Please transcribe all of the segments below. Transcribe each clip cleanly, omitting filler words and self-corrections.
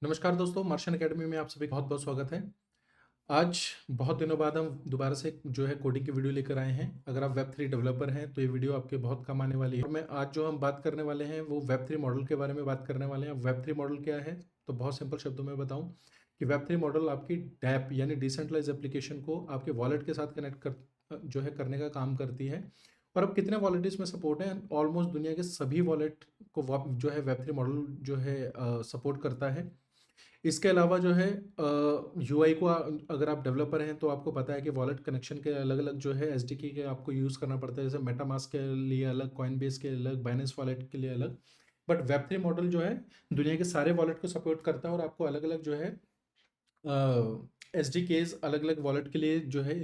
नमस्कार दोस्तों, मार्शन अकेडमी में आप सभी का बहुत बहुत स्वागत है। आज बहुत दिनों बाद हम दोबारा से जो है कोडिंग की वीडियो लेकर आए हैं। अगर आप वेब थ्री डेवलपर हैं तो ये वीडियो आपके बहुत काम आने वाली है। और मैं आज जो हम बात करने वाले हैं वो वेब थ्री मॉडल के बारे में बात करने वाले हैं। वेब थ्री मॉडल क्या है, तो बहुत सिंपल शब्दों में बताऊं कि वेब थ्री मॉडल आपकी डैप यानी डिसेंट्रलाइज एप्लीकेशन को आपके वॉलेट के साथ कनेक्ट कर जो है करने का काम करती है। और अब कितने वॉलेट इसमें सपोर्ट हैं, ऑलमोस्ट दुनिया के सभी वॉलेट को जो है वेब थ्री मॉडल जो है सपोर्ट करता है। इसके अलावा जो है यूआई को अगर आप डेवलपर हैं तो आपको पता है कि वॉलेट कनेक्शन के अलग अलग जो है एसडीके के आपको यूज़ करना पड़ता है। जैसे मेटामास्क के लिए अलग, कॉइनबेस के अलग, बाइनेंस वॉलेट के लिए अलग। बट वेब थ्री मॉडल जो है दुनिया के सारे वॉलेट को सपोर्ट करता है और आपको अलग अलग जो है एस डी केज अलग अलग वॉलेट के लिए जो है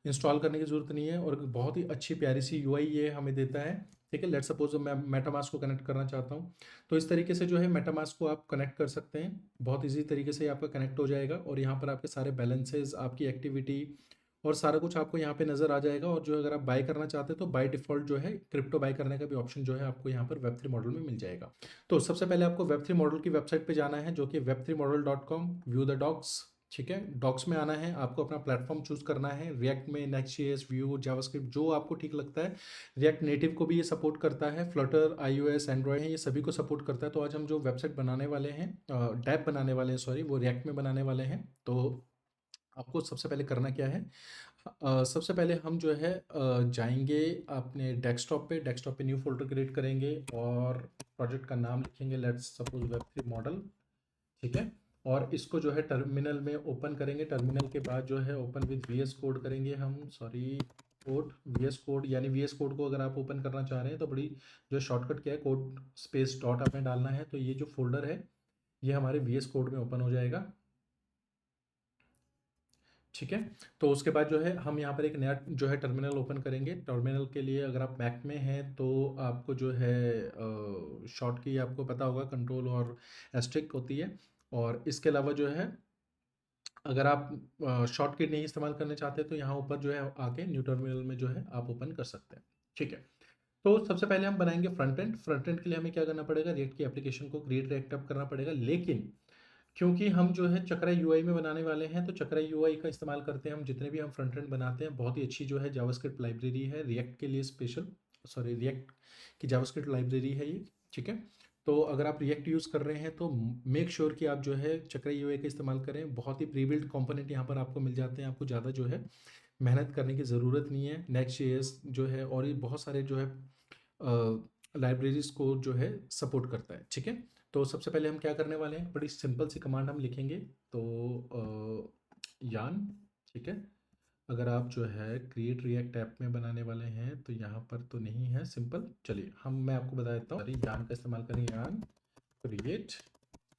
इंस्टॉल करने की ज़रूरत नहीं है। और बहुत ही अच्छी प्यारी सी यूआई ये हमें देता है। ठीक है, लेट सपोज मैं मेटामास्क को कनेक्ट करना चाहता हूँ तो इस तरीके से जो है मेटामास्क को आप कनेक्ट कर सकते हैं। बहुत इजी तरीके से आपका कनेक्ट हो जाएगा और यहाँ पर आपके सारे बैलेंसेस, आपकी एक्टिविटी और सारा कुछ आपको यहाँ पे नज़र आ जाएगा। और जो अगर आप बाय करना चाहते हैं तो बाय डिफ़ॉल्ट जो है क्रिप्टो बाय करने का भी ऑप्शन जो है आपको यहाँ पर वेब थ्री मॉडल में मिल जाएगा। तो सबसे पहले आपको वेब थ्री मॉडल की वेबसाइट पे जाना है जो कि web3model.com, व्यू द डॉक्स। ठीक है, डॉक्स में आना है, आपको अपना प्लेटफॉर्म चूज करना है। रिएक्ट में नेक्स्ट.जेएस, व्यू, जावास्क्रिप्ट जो आपको ठीक लगता है। रिएक्ट नेटिव को भी ये सपोर्ट करता है, फ्लटर, आईओएस, एंड्रॉयड है, ये सभी को सपोर्ट करता है। तो आज हम जो वेबसाइट बनाने वाले हैं, डैप बनाने वाले हैं, सॉरी, वो रिएक्ट में बनाने वाले हैं। तो आपको सबसे पहले करना क्या है, सबसे पहले हम जो है जाएंगे अपने डेस्कटॉप पे न्यू फोल्डर क्रिएट करेंगे और प्रोजेक्ट का नाम लिखेंगे, let's suppose web three model. ठीक है, और इसको जो है टर्मिनल में ओपन करेंगे। टर्मिनल के बाद जो है ओपन विद वीएस कोड करेंगे हम, सॉरी, कोड, वीएस कोड। यानी वीएस कोड को अगर आप ओपन करना चाह रहे हैं तो बड़ी जो शॉर्टकट क्या है, कोड स्पेस डॉट आपने डालना है। तो ये जो फोल्डर है ये हमारे वीएस कोड में ओपन हो जाएगा। ठीक है, तो उसके बाद जो है हम यहाँ पर एक नया जो है टर्मिनल ओपन करेंगे। टर्मिनल के लिए अगर आप मैक में हैं तो आपको जो है शॉर्ट की आपको पता होगा, कंट्रोल और एस्ट्रिक होती है। और इसके अलावा जो है अगर आप शॉर्टकट नहीं इस्तेमाल करना चाहते तो यहाँ ऊपर जो है आके न्यू टर्मिनल में जो है आप ओपन कर सकते हैं। ठीक है, तो सबसे पहले हम बनाएंगे फ्रंट एंड। फ्रंट एंड के लिए हमें क्या करना पड़ेगा, रिएक्ट की एप्लीकेशन को क्रिएट रिएक्ट अप करना पड़ेगा। लेकिन क्योंकि हम जो है चक्रा यूआई में बनाने वाले हैं तो चक्रा यूआई का इस्तेमाल करते हैं हम जितने भी हम फ्रंट एंड बनाते हैं। बहुत ही अच्छी जो है जावास्क्रिप्ट लाइब्रेरी है रिएक्ट के लिए स्पेशल, सॉरी, रिएक्ट की जावास्क्रिप्ट लाइब्रेरी है ये। ठीक है, तो अगर आप रिएक्ट यूज़ कर रहे हैं तो मेक श्योर कि आप जो है चक्रा यूआई का इस्तेमाल करें। बहुत ही प्री बिल्ट कंपोनेंट यहाँ पर आपको मिल जाते हैं, आपको ज़्यादा जो है मेहनत करने की ज़रूरत नहीं है। नेक्स्ट.जेएस जो है और ये बहुत सारे जो है लाइब्रेरीज को जो है सपोर्ट करता है। ठीक है, तो सबसे पहले हम क्या करने वाले हैं, बड़ी सिंपल सी कमांड हम लिखेंगे। तो यान, ठीक है, अगर आप जो है क्रिएट रिएक्ट ऐप में बनाने वाले हैं तो यहाँ पर तो नहीं है सिंपल। चलिए मैं आपको बता देता हूँ, यान का इस्तेमाल करें, यान create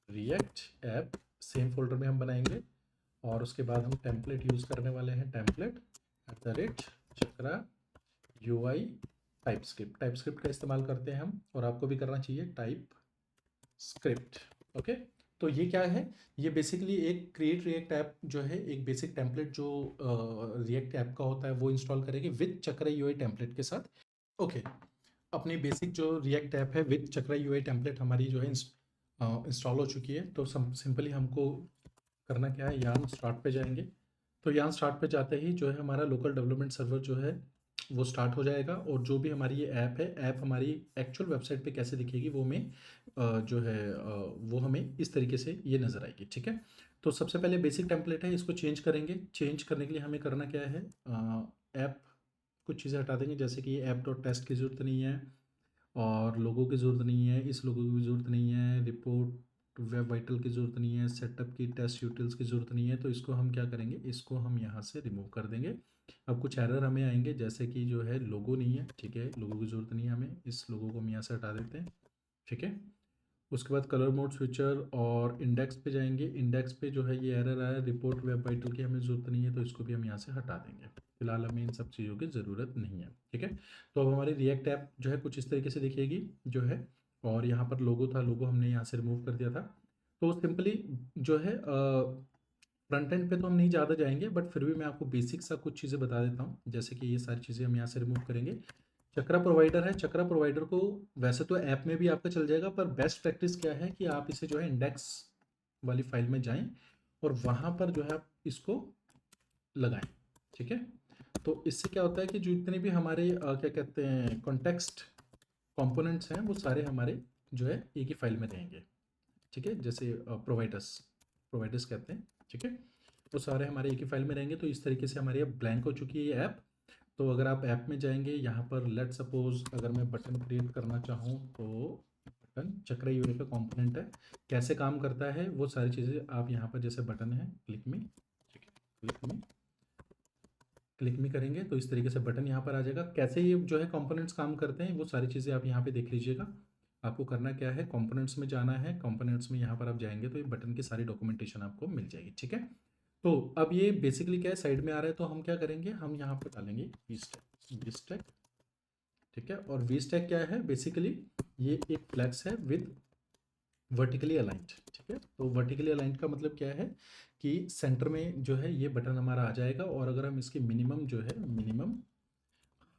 react app, same folder में हम बनाएंगे। और उसके बाद हम टेम्पलेट यूज़ करने वाले हैं, टेम्पलेट @चक्रा यूआई टाइप स्क्रिप्ट का इस्तेमाल करते हैं हम, और आपको भी करना चाहिए टाइप स्क्रिप्ट। ओके, तो ये क्या है, ये बेसिकली एक क्रिएट रिएक्ट ऐप जो है एक बेसिक टेम्पलेट जो रिएक्ट ऐप का होता है वो इंस्टॉल करेगी विद चक्रा यूआई टेम्पलेट के साथ। ओके, अपनी बेसिक जो रिएक्ट ऐप है विद चक्रा यूआई टेम्पलेट हमारी जो है इंस्टॉल हो चुकी है। तो सिंपली हमको करना क्या है, यहाँ स्टार्ट पे जाएंगे। तो यहाँ स्टार्ट पे जाते ही जो है हमारा लोकल डेवलपमेंट सर्वर जो है वो स्टार्ट हो जाएगा। और जो भी हमारी ये ऐप है, ऐप हमारी एक्चुअल वेबसाइट पे कैसे दिखेगी वो में जो है वो हमें इस तरीके से ये नज़र आएगी। ठीक है, तो सबसे पहले बेसिक टेम्पलेट है, इसको चेंज करेंगे। चेंज करने के लिए हमें करना क्या है, ऐप कुछ चीज़ें हटा देंगे, जैसे कि ऐप डॉट टेस्ट की ज़रूरत नहीं है, और लोगों की ज़रूरत नहीं है, इस लोगों की ज़रूरत नहीं है, रिपोर्ट वेब वाइटल की ज़रूरत नहीं है, सेटअप की टेस्ट यूटिल्स की ज़रूरत नहीं है। तो इसको हम क्या करेंगे, इसको हम यहाँ से रिमूव कर देंगे। अब कुछ एरर हमें आएंगे, जैसे कि जो है लोगो नहीं है। ठीक है, लोगों की ज़रूरत नहीं है हमें, इस लोगों को हम यहाँ से हटा देते हैं। ठीक है, उसके बाद कलर मोड स्विचर और इंडेक्स पे जाएंगे। इंडेक्स पे जो है ये एरर आया, रिपोर्ट वेब वाइटल की हमें ज़रूरत नहीं है, तो इसको भी हम यहाँ से हटा देंगे। फिलहाल हमें इन सब चीज़ों की ज़रूरत नहीं है। ठीक है, तो अब हमारी रिएक्ट ऐप जो है कुछ इस तरीके से दिखेगी जो है। और यहाँ पर लोगो था, लोगो हमने यहाँ से रिमूव कर दिया था। तो सिंपली जो है फ्रंट एंड पे तो हम नहीं ज़्यादा जाएंगे, बट फिर भी मैं आपको बेसिक सा कुछ चीज़ें बता देता हूँ। जैसे कि ये सारी चीज़ें हम यहाँ से रिमूव करेंगे। चक्रा प्रोवाइडर है, चक्रा प्रोवाइडर को वैसे तो ऐप में भी आपका चल जाएगा, पर बेस्ट प्रैक्टिस क्या है कि आप इसे जो है इंडेक्स वाली फाइल में जाएं और वहाँ पर जो है आप इसको लगाएं। ठीक है, तो इससे क्या होता है कि जो इतने भी हमारे क्या कहते हैं कॉन्टेक्स्ट कंपोनेंट्स हैं वो सारे हमारे जो है एक ही फाइल में रहेंगे। ठीक है, जैसे प्रोवाइडर्स कहते हैं। ठीक है, वो सारे हमारे एक ही फाइल में रहेंगे। तो इस तरीके से हमारी अब ब्लैंक हो चुकी है ये ऐप। तो अगर आप ऐप में जाएंगे, यहाँ पर लेट सपोज अगर मैं बटन क्रिएट करना चाहूँ तो बटन चक्र यूए का कंपोनेंट है। कैसे काम करता है वो सारी चीज़ें आप यहाँ पर, जैसे बटन है क्लिक में, ठीक है, क्लिक में करेंगे तो इस तरीके से बटन यहाँ पर आ जाएगा। कैसे ये जो है कंपोनेंट्स काम करते हैं वो सारी चीज़ें आप यहाँ पे देख लीजिएगा। आपको करना क्या है, कंपोनेंट्स में जाना है। कंपोनेंट्स में यहाँ पर आप जाएंगे तो ये बटन की सारी डॉक्यूमेंटेशन आपको मिल जाएगी। ठीक है, तो अब ये बेसिकली क्या है, साइड में आ रहा है, तो हम क्या करेंगे, हम यहाँ पर डालेंगे वी स्टैक। ठीक है, और वी स्टैक क्या है, बेसिकली ये एक फ्लैक्स है विद वर्टिकली अलाइंड। ठीक है, तो वर्टिकली अलाइंड का मतलब क्या है कि सेंटर में जो है ये बटन हमारा आ जाएगा। और अगर हम इसकी मिनिमम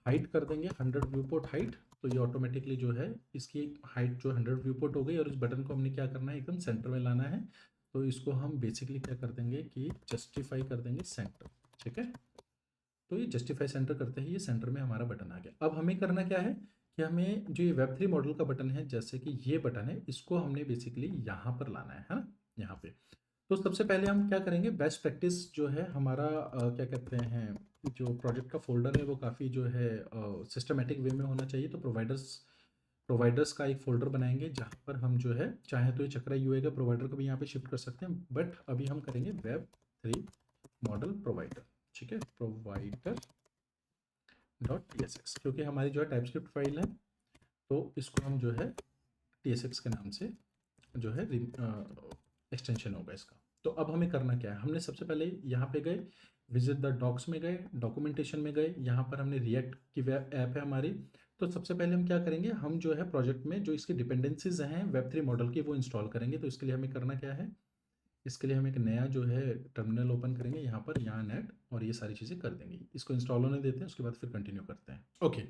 हाइट कर देंगे 100 व्यू पोर्ट हाइट, तो ये ऑटोमेटिकली जो है इसकी हाइट जो 100 व्यू पोर्ट हो गई। और इस बटन को हमने क्या करना है, एकदम सेंटर में लाना है। तो इसको हम बेसिकली क्या कर देंगे कि जस्टिफाई कर देंगे सेंटर। ठीक है, तो ये जस्टिफाई सेंटर करते ही ये सेंटर में हमारा बटन आ गया। अब हमें करना क्या है कि हमें जो ये वेब 3 मॉडल का बटन है, जैसे कि ये बटन है, इसको हमने बेसिकली यहाँ पर लाना है ना, यहाँ पे। तो सबसे पहले हम क्या करेंगे, बेस्ट प्रैक्टिस जो है हमारा क्या कहते हैं, जो प्रोजेक्ट का फोल्डर है वो काफ़ी जो है सिस्टमेटिक वे में होना चाहिए। तो प्रोवाइडर्स का एक फोल्डर बनाएंगे जहाँ पर हम जो है, चाहे तो ये चक्रा यूए का प्रोवाइडर को भी यहाँ पे शिफ्ट कर सकते हैं, बट अभी हम करेंगे वेब 3 मॉडल प्रोवाइडर। ठीक है, प्रोवाइडर .tsx, क्योंकि हमारी जो है टाइपस्क्रिप्ट फाइल है, तो इसको हम जो है tsx के नाम से जो है एक्सटेंशन होगा इसका। तो अब हमें करना क्या है, हमने सबसे पहले यहाँ पे गए, विजिट द डॉक्स में गए, डॉक्यूमेंटेशन में गए, यहाँ पर हमने रिएक्ट की वेब ऐप है हमारी। तो सबसे पहले हम क्या करेंगे, हम जो है प्रोजेक्ट में जो इसकी डिपेंडेंसीज हैं वेब 3 मॉडल की वो इंस्टॉल करेंगे। तो इसके लिए हमें करना क्या है, इसके लिए हम एक नया जो है टर्मिनल ओपन करेंगे, यहाँ पर यहाँ नेट, और ये सारी चीज़ें कर देंगे। इसको इंस्टॉल होने देते हैं, उसके बाद फिर कंटिन्यू करते हैं। ओके,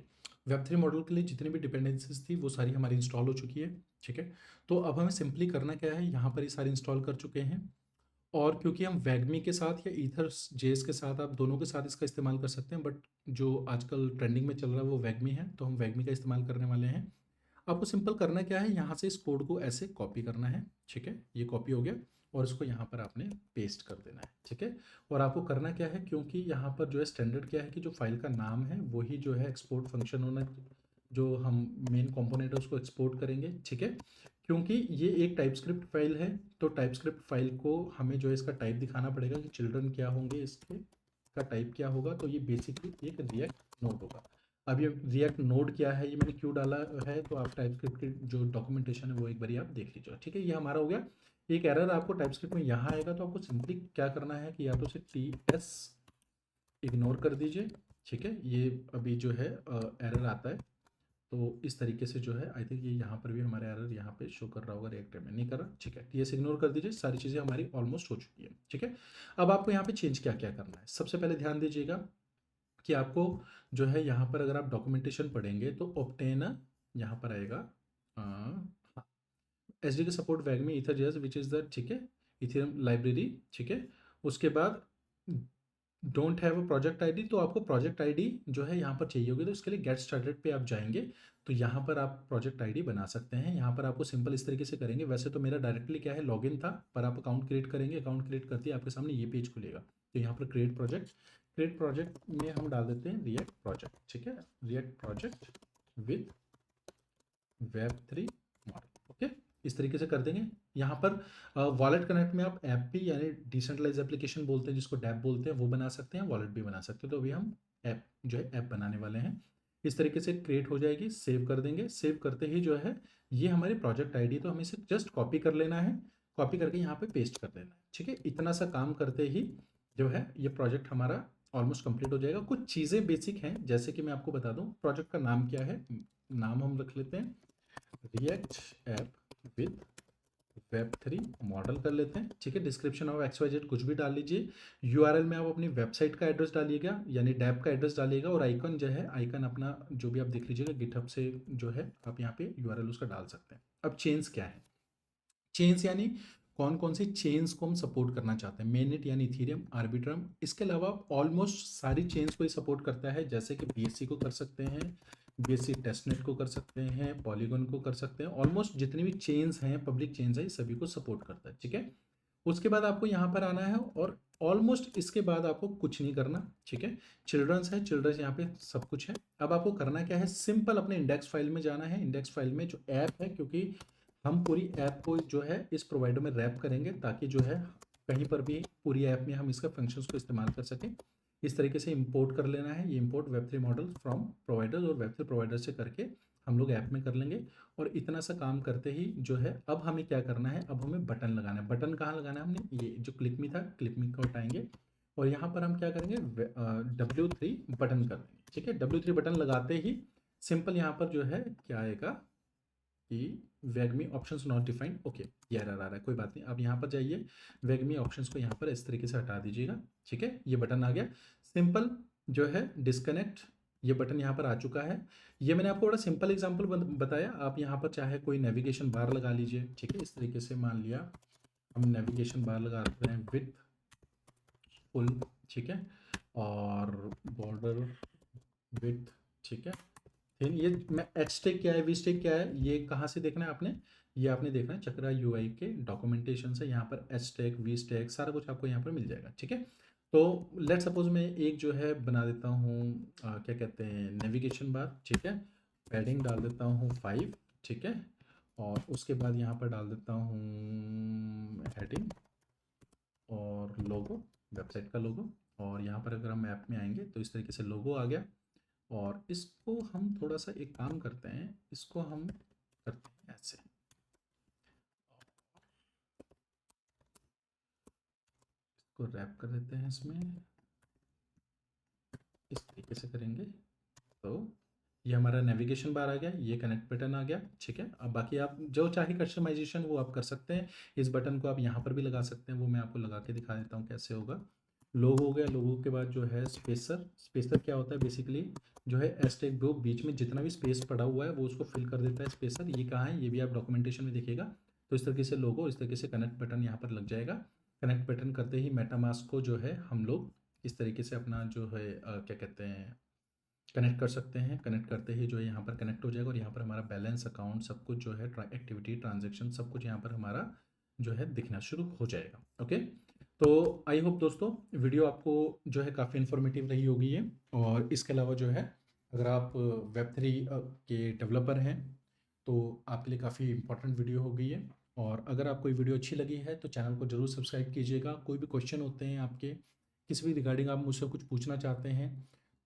वेब 3 मॉडल के लिए जितनी भी डिपेंडेंसीज थी वो सारी हमारी इंस्टॉल हो चुकी है। ठीक है, तो अब हमें सिंपली करना क्या है, यहाँ पर ये सारी इंस्टॉल कर चुके हैं। और क्योंकि हम वैगमी के साथ या ईथर जेस के साथ, आप दोनों के साथ इसका इस्तेमाल कर सकते हैं, बट जो आजकल ट्रेंडिंग में चल रहा है वो वैगमी है, तो हम वैगमी का इस्तेमाल करने वाले हैं। आपको सिंपल करना क्या है, यहाँ से इस कोड को ऐसे कॉपी करना है। ठीक है, ये कॉपी हो गया और इसको यहाँ पर आपने पेस्ट कर देना है। ठीक है, और आपको करना क्या है, क्योंकि यहाँ पर जो है स्टैंडर्ड क्या है कि जो फाइल का नाम है वही जो है एक्सपोर्ट फंक्शन होना, जो हम मेन कंपोनेंट है उसको एक्सपोर्ट करेंगे। ठीक है, क्योंकि ये एक टाइपस्क्रिप्ट फाइल है, तो टाइपस्क्रिप्ट फाइल को हमें जो है इसका टाइप दिखाना पड़ेगा कि चिल्ड्रन क्या होंगे, इसके का टाइप क्या होगा। तो ये बेसिकली एक रिएक्ट नोड होगा। अब ये रिएक्ट नोड क्या है, ये मैंने क्यों डाला है, तो आप टाइपस्क्रिप्ट की जो डॉक्यूमेंटेशन है वो एक बार आप देख लीजिए। ठीक है, ये हमारा हो गया। एक एरर आपको टाइपस्क्रिप्ट में यहाँ आएगा, तो आपको सिंपली क्या करना है कि या तो से TS इग्नोर कर दीजिए। ठीक है, ये अभी जो है एरर आता है, तो इस तरीके से जो है, आई थिंक ये यहाँ पर भी हमारे एरर यहाँ पे शो कर रहा होगा, रिएक्टर में नहीं कर रहा। ठीक है, TS इग्नोर कर दीजिए, सारी चीज़ें हमारी ऑलमोस्ट हो चुकी है। ठीक है, अब आपको यहाँ पे चेंज क्या क्या करना है, सबसे पहले ध्यान दीजिएगा कि आपको जो है यहाँ पर अगर आप डॉक्यूमेंटेशन पढ़ेंगे तो ऑब्टेन यहाँ पर आएगा SDK support wagmi ether JS which is the, ठीक है, इथेरियम लाइब्रेरी। ठीक है, उसके बाद don't have a project ID, तो आपको प्रोजेक्ट आईडी जो है यहाँ पर चाहिए होगी। तो इसके लिए गेट स्टार्टेड पे आप जाएंगे, तो यहाँ पर आप प्रोजेक्ट आईडी बना सकते हैं। यहाँ पर आपको सिंपल इस तरीके से करेंगे, वैसे तो मेरा डायरेक्टली क्या है लॉगिन था, पर आप अकाउंट क्रिएट करेंगे, अकाउंट क्रिएट करते ही आपके सामने ये पेज खुलेगा। तो यहाँ पर क्रिएट प्रोजेक्ट में हम डाल देते हैं रिएक्ट प्रोजेक्ट। ठीक है, react project with web 3 model. Okay, इस तरीके से कर देंगे। यहाँ पर वॉलेट कनेक्ट में आप ऐप भी, यानी डिसेंट्रलाइज एप्लीकेशन बोलते हैं जिसको डैप बोलते हैं, वो बना सकते हैं, वॉलेट भी बना सकते हैं। तो अभी हम ऐप जो है ऐप बनाने वाले हैं। इस तरीके से क्रिएट हो जाएगी, सेव कर देंगे। सेव करते ही जो है ये हमारी प्रोजेक्ट आईडी, तो हमें इसे जस्ट कॉपी कर लेना है, कॉपी करके यहाँ पे पेस्ट कर देना है। ठीक है, इतना सा काम करते ही जो है ये प्रोजेक्ट हमारा ऑलमोस्ट कंप्लीट हो जाएगा। कुछ चीज़ें बेसिक हैं, जैसे कि मैं आपको बता दूँ प्रोजेक्ट का नाम क्या है। नाम हम रख लेते हैं react app with web 3 model कर लेते हैं। ठीक है, डिस्क्रिप्शन ऑफ XYZ कुछ भी डाल लीजिए। URL में आप अपनी वेबसाइट का एड्रेस डालिएगा, यानी डैप का एड्रेस डालिएगा, और आइकन जो है, आइकन अपना जो भी आप देख लीजिएगा गिटहब से जो है आप यहाँ पे URL उसका डाल सकते हैं। अब चेंज क्या है, चेंज यानी कौन कौन सी चेन्स को हम सपोर्ट करना चाहते हैं, मेननेट यानी इथीरियम, आर्बिट्रम। इसके अलावा ऑलमोस्ट सारी चेन्स को ही सपोर्ट करता है, जैसे कि BSC को कर सकते हैं, BSC टेस्टनेट को कर सकते हैं, पॉलीगॉन को कर सकते हैं। ऑलमोस्ट जितनी भी चेन्स हैं, पब्लिक चेन्स है, सभी को सपोर्ट करता है। ठीक है, उसके बाद आपको यहाँ पर आना है और ऑलमोस्ट इसके बाद आपको कुछ नहीं करना। ठीक है, चिल्ड्रंस है, चिल्ड्रंस यहाँ पे सब कुछ है। अब आपको करना क्या है, सिंपल अपने इंडेक्स फाइल में जाना है। इंडेक्स फाइल में जो ऐप है, क्योंकि हम पूरी ऐप को जो है इस प्रोवाइडर में रैप करेंगे, ताकि जो है कहीं पर भी पूरी ऐप में हम इसका फंक्शंस को इस्तेमाल कर सकें। इस तरीके से इंपोर्ट कर लेना है। ये import Web3 model from providers, और Web3 प्रोवाइडर से करके हम लोग ऐप में कर लेंगे। और इतना सा काम करते ही जो है अब हमें क्या करना है, अब हमें बटन लगाना है। बटन कहाँ लगाना है, हमने ये जो क्लिक मी था, क्लिक मी को हटाएंगे और यहाँ पर हम क्या करेंगे, W3 बटन कर देंगे। ठीक है, W3 बटन लगाते ही सिंपल यहाँ पर जो है क्या आएगा कि वेगमी ऑप्शंस नॉट डिफाइंड। ओके, ये एरर आ रहा है, कोई बात नहीं। अब यहाँ पर जाइए, वेगमी ऑप्शंस को यहाँ पर इस तरीके से हटा दीजिएगा। ठीक है, ये बटन आ गया। सिंपल जो है डिस्कनेक्ट, ये बटन यहाँ पर आ चुका है। ये मैंने आपको बड़ा सिंपल एग्जांपल बताया। आप यहाँ पर चाहे कोई नेविगेशन बार लगा लीजिए। ठीक है, इस तरीके से मान लिया हम नेविगेशन बार लगा रहे हैं विथ फुल। ठीक है, और बॉर्डर विथ। ठीक है, फिर ये मैं एच स्टेक क्या है, वी स्टेक क्या है, ये कहाँ से देखना है आपने, ये आपने देखना है चक्रा UI के डॉक्यूमेंटेशन से। यहाँ पर एच स्टेक, वी स्टेक सारा कुछ आपको यहाँ पर मिल जाएगा। ठीक है, तो लेट सपोज मैं एक जो है बना देता हूँ क्या कहते हैं, नेविगेशन बार। ठीक है, पैडिंग डाल देता हूँ 5। ठीक है, और उसके बाद यहाँ पर डाल देता हूँ हेडिंग और लोगो, वेबसाइट का लोगो। और यहाँ पर अगर हम ऐप में आएंगे तो इस तरीके से लोगो आ गया। और इसको हम थोड़ा सा एक काम करते हैं, इसको हम करते हैं ऐसे, इसको रैप कर देते हैं इसमें, इस तरीके से करेंगे तो ये हमारा नेविगेशन बार आ गया, ये कनेक्ट बटन आ गया। ठीक है, अब बाकी आप जो चाहे कस्टमाइजेशन वो आप कर सकते हैं। इस बटन को आप यहाँ पर भी लगा सकते हैं, वो मैं आपको लगा के दिखा देता हूँ कैसे होगा। लोगो हो गया, लोगो के बाद जो है स्पेसर। स्पेसर क्या होता है, बेसिकली जो है एस्टेक ब्रो, बीच में जितना भी स्पेस पड़ा हुआ है वो उसको फिल कर देता है स्पेसर। ये कहाँ है, ये भी आप डॉक्यूमेंटेशन में देखिएगा। तो इस तरीके से लोगो, इस तरीके से कनेक्ट बटन यहाँ पर लग जाएगा। कनेक्ट बटन करते ही मेटामास्क को जो है हम लोग इस तरीके से अपना जो है क्या कहते हैं, कनेक्ट कर सकते हैं। कनेक्ट करते ही जो है यहाँ पर कनेक्ट हो जाएगा और यहाँ पर हमारा बैलेंस, अकाउंट, सब कुछ जो है एक्टिविटी, ट्रांजेक्शन, सब कुछ यहाँ पर हमारा जो है दिखना शुरू हो जाएगा। ओके, तो आई होप दोस्तों वीडियो आपको जो है काफ़ी इन्फॉर्मेटिव रही होगी ये। और इसके अलावा जो है अगर आप Web3 के डेवलपर हैं तो आपके लिए काफ़ी इंपॉर्टेंट वीडियो होगी ये। और अगर आपको ये वीडियो अच्छी लगी है तो चैनल को ज़रूर सब्सक्राइब कीजिएगा। कोई भी क्वेश्चन होते हैं आपके, किसी भी रिगार्डिंग आप मुझसे कुछ पूछना चाहते हैं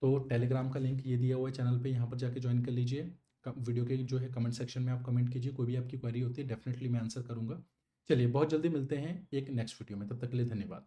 तो टेलीग्राम का लिंक ये दिया हुआ है चैनल पे, यहाँ पर जाके ज्वाइन कर लीजिए। वीडियो के जो है कमेंट सेक्शन में आप कमेंट कीजिए, कोई भी आपकी क्वेरी होती है डेफिनेटली मैं आंसर करूँगा। चलिए, बहुत जल्दी मिलते हैं एक नेक्स्ट वीडियो में, तब तक के लिए धन्यवाद।